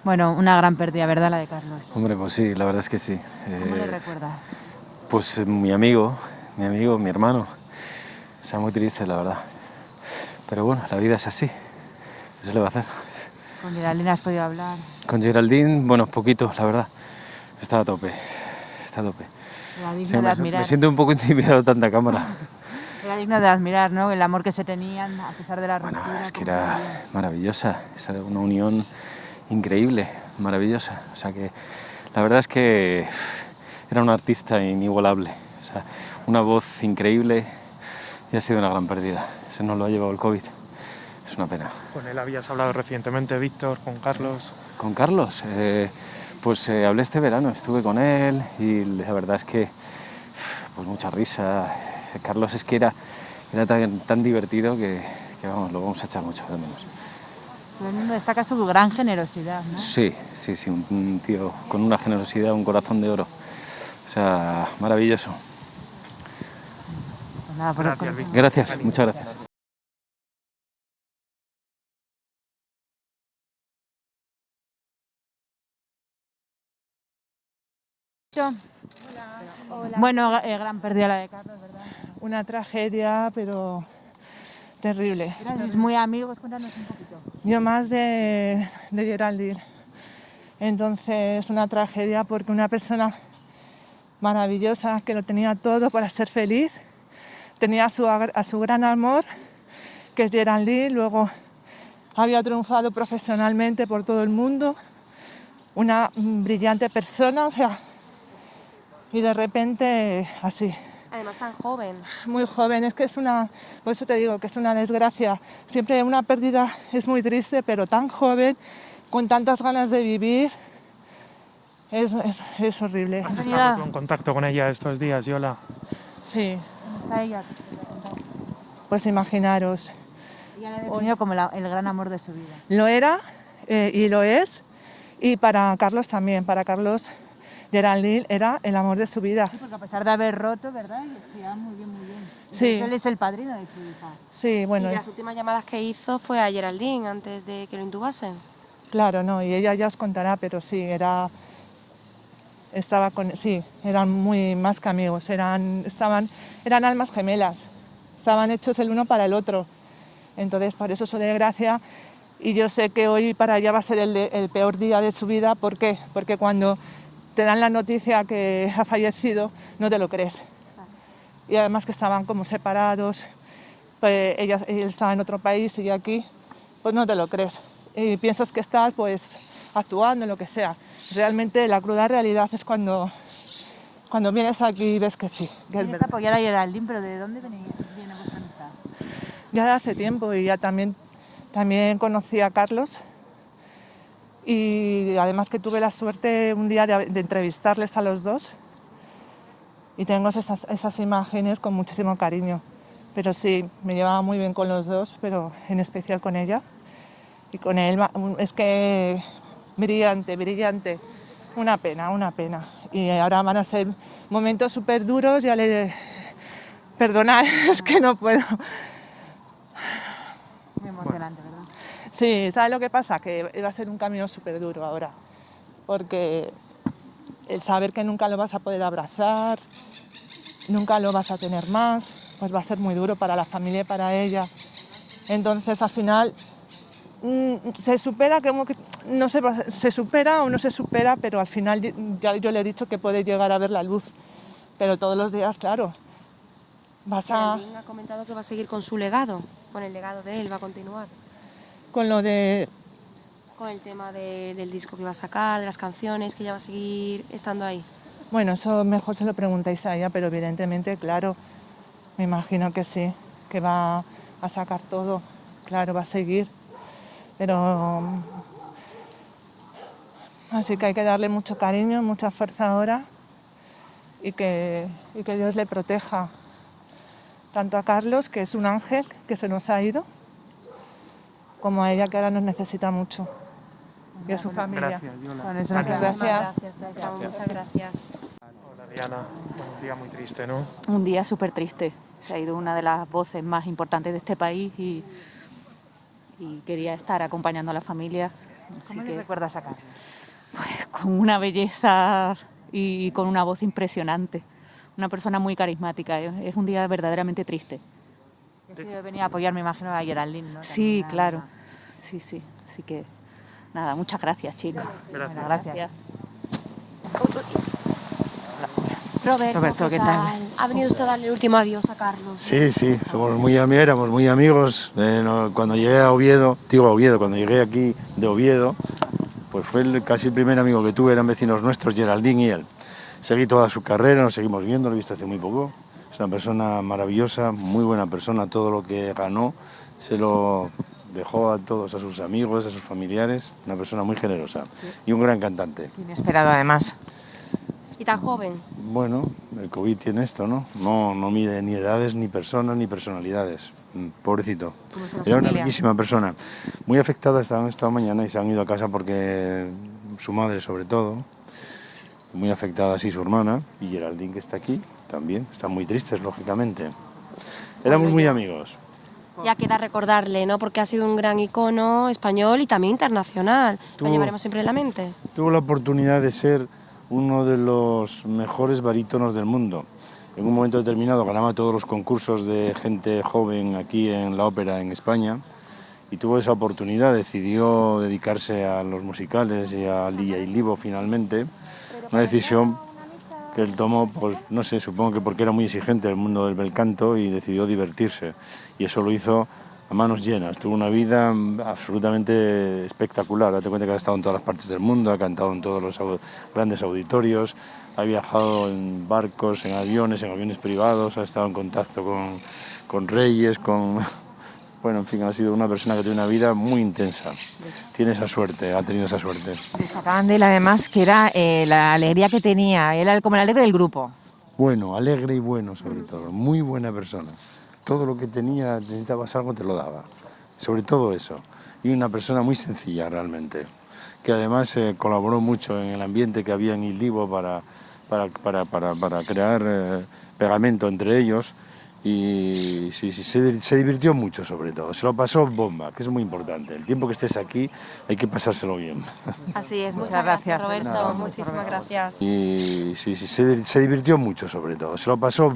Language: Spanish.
Bueno, una gran pérdida, ¿verdad, la de Carlos? Hombre, pues sí, la verdad es que sí. ¿Cómo le recuerdas? Pues mi amigo, mi hermano. O sea, muy triste, la verdad. Pero bueno, la vida es así. ¿Qué se le va a hacer? ¿Con Geraldine has podido hablar? Con Geraldine, bueno, poquito, la verdad. Está a tope, está a tope. Era Sí, digno de me admirar. siento un poco intimidado tanta cámara. Era digno de admirar, ¿no? El amor que se tenían a pesar de la Bueno, ruptura. es que cómo se era veían. maravillosa. Era una unión increíble, maravillosa. O sea que la verdad es que era un artista inigualable. O sea, una voz increíble y ha sido una gran pérdida. Se nos lo ha llevado el COVID. Es una pena. ¿Con él habías hablado recientemente, Víctor, con Carlos? ¿Con Carlos? Pues hablé este verano, estuve con él y la verdad es que pues mucha risa. Carlos es que era tan divertido que vamos, lo vamos a echar mucho de menos. Todo el mundo destaca su gran generosidad, ¿no? Sí, un tío con una generosidad, un corazón de oro. O sea, maravilloso. Pues nada, Gracias, Víctor. Gracias, muchas gracias. Hola. Bueno, gran pérdida la de Carlos, ¿verdad? Una tragedia, pero terrible. Erais muy amigos, cuéntanos un poquito. Yo más de Geraldine. Entonces, una tragedia porque una persona maravillosa que lo tenía todo para ser feliz, tenía a su gran amor, que es Geraldine, luego había triunfado profesionalmente por todo el mundo, una brillante persona, o sea, y de repente así. Además tan joven. Muy joven, es que es una, por eso te digo que es una desgracia. Siempre una pérdida es muy triste, pero tan joven, con tantas ganas de vivir, es horrible. ¿Has estado tú en contacto con ella estos días, Yola? Sí, ¿Cómo está ella? pues imaginaros. Ella la ha definido como el gran amor de su vida. Lo era y lo es, y para Carlos también, para Carlos Geraldine era el amor de su vida. Sí, porque a pesar de haber roto, ¿verdad? Se llevan muy bien, muy bien. Sí. Entonces, él es el padrino de su hija. Sí, bueno, Y las últimas llamadas que hizo fue a Geraldine antes de que lo intubasen. claro, no, y ella ya os contará, pero sí, eran muy más que amigos, eran almas gemelas, estaban hechos el uno para el otro. Entonces, por eso su desgracia, y yo sé que hoy para ella va a ser el peor día de su vida. ¿Por qué? Porque cuando te dan la noticia que ha fallecido, no te lo crees. Y además que estaban como separados, pues él estaba en otro país y aquí, pues no te lo crees. Y piensas que estás pues actuando, lo que sea. Realmente la cruda realidad es cuando vienes aquí y ves que sí. Que Vienes a apoyar a Geraldine, pero ¿de dónde viene vuestra amistad? Ya de hace tiempo, y ya también conocí a Carlos, y además que tuve la suerte un día de entrevistarles a los dos, y tengo esas imágenes con muchísimo cariño. Pero sí, me llevaba muy bien con los dos, pero en especial con ella. Y con él es que brillante, brillante. Una pena, una pena. Y ahora van a ser momentos súper duros, ya le... Perdonad, es que no puedo. Muy emocionante, ¿verdad? Sí, ¿sabes lo que pasa? Que va a ser un camino súper duro ahora. Porque el saber que nunca lo vas a poder abrazar, nunca lo vas a tener más, pues va a ser muy duro para la familia y para ella. Entonces, al final, se supera, como que no sé, se supera o no se supera, pero al final ya yo le he dicho que puede llegar a ver la luz. Pero todos los días, claro, vas a... Geraldine ha comentado que va a seguir con su legado, con el legado de él, va a continuar. Con lo de... Con el tema del disco que va a sacar, de las canciones, que ella va a seguir estando ahí. Bueno, eso mejor se lo preguntáis a ella, pero evidentemente, claro, me imagino que sí, que va a sacar todo, claro, va a seguir. Pero así que hay que darle mucho cariño, mucha fuerza ahora, y que Dios le proteja tanto a Carlos, que es un ángel que se nos ha ido, como a ella, que ahora nos necesita mucho, y a su familia. Gracias, Yola. Con eso Gracias. Muchas gracias. Hola, Diana. Bueno, un día muy triste, ¿no? Un día súper triste. Se ha ido una de las voces más importantes de este país y quería estar acompañando a la familia Así ¿Cómo le que, recuerdas a Carlos? con una belleza y con una voz impresionante. Una persona muy carismática. Es un día verdaderamente triste. Ha sido venir a apoyar, me imagino, a Geraldine, ¿no? Sí, También a- claro. Sí, sí. Así que, nada, muchas gracias, chicos. Gracias. Bueno, gracias. Roberto, ¿qué tal? ¿Ha venido usted a darle el último adiós a Carlos? Sí, sí, éramos muy amigos. Cuando llegué a Oviedo, cuando llegué aquí de Oviedo, pues fue casi el primer amigo que tuve, eran vecinos nuestros, Geraldine y él. Seguí toda su carrera, nos seguimos viendo, lo he visto hace muy poco. Es una persona maravillosa, muy buena persona, todo lo que ganó se lo dejó a todos, a sus amigos, a sus familiares, una persona muy generosa y un gran cantante. Inesperado, además. ¿Y tan joven? Bueno, el COVID tiene esto, ¿no? No mide ni edades, ni personas, ni personalidades. Pobrecito. Era una bellísima persona. Muy afectada estaban esta mañana y se han ido a casa porque su madre, sobre todo, muy afectada así su hermana, y Geraldine, que está aquí, también. Están muy tristes, lógicamente. Éramos muy amigos. Ya queda recordarle, ¿no? Porque ha sido un gran icono español y también internacional. Lo llevaremos siempre en la mente. Tuvo la oportunidad de ser uno de los mejores barítonos del mundo. En un momento determinado ganaba todos los concursos de gente joven aquí en la ópera en España y tuvo esa oportunidad, decidió dedicarse a los musicales y a Lilla y Libo finalmente. Una decisión que él tomó, pues no sé, supongo que porque era muy exigente el mundo del bel canto y decidió divertirse. Y eso lo hizo a manos llenas. Tuvo una vida absolutamente espectacular. Date cuenta que ha estado en todas las partes del mundo, ha cantado en todos los grandes auditorios, ha viajado en barcos, en aviones privados, ha estado en contacto con reyes, Bueno, en fin, ha sido una persona que tiene una vida muy intensa. Tiene esa suerte, ha tenido esa suerte. Destacaban de él, además, que era la alegría que tenía. Él era como el alegre del grupo. Bueno, alegre y bueno sobre todo, muy buena persona. Todo lo que tenía, necesitabas algo, te lo daba. Sobre todo eso. Y una persona muy sencilla realmente, que además colaboró mucho en el ambiente que había en Il Divo para crear pegamento entre ellos. Y sí, se divirtió mucho sobre todo, se lo pasó bomba, que es muy importante. El tiempo que estés aquí hay que pasárselo bien. Así es, muchas gracias, Roberto. Nada, Muchísimas gracias. Y sí, se divirtió mucho sobre todo, se lo pasó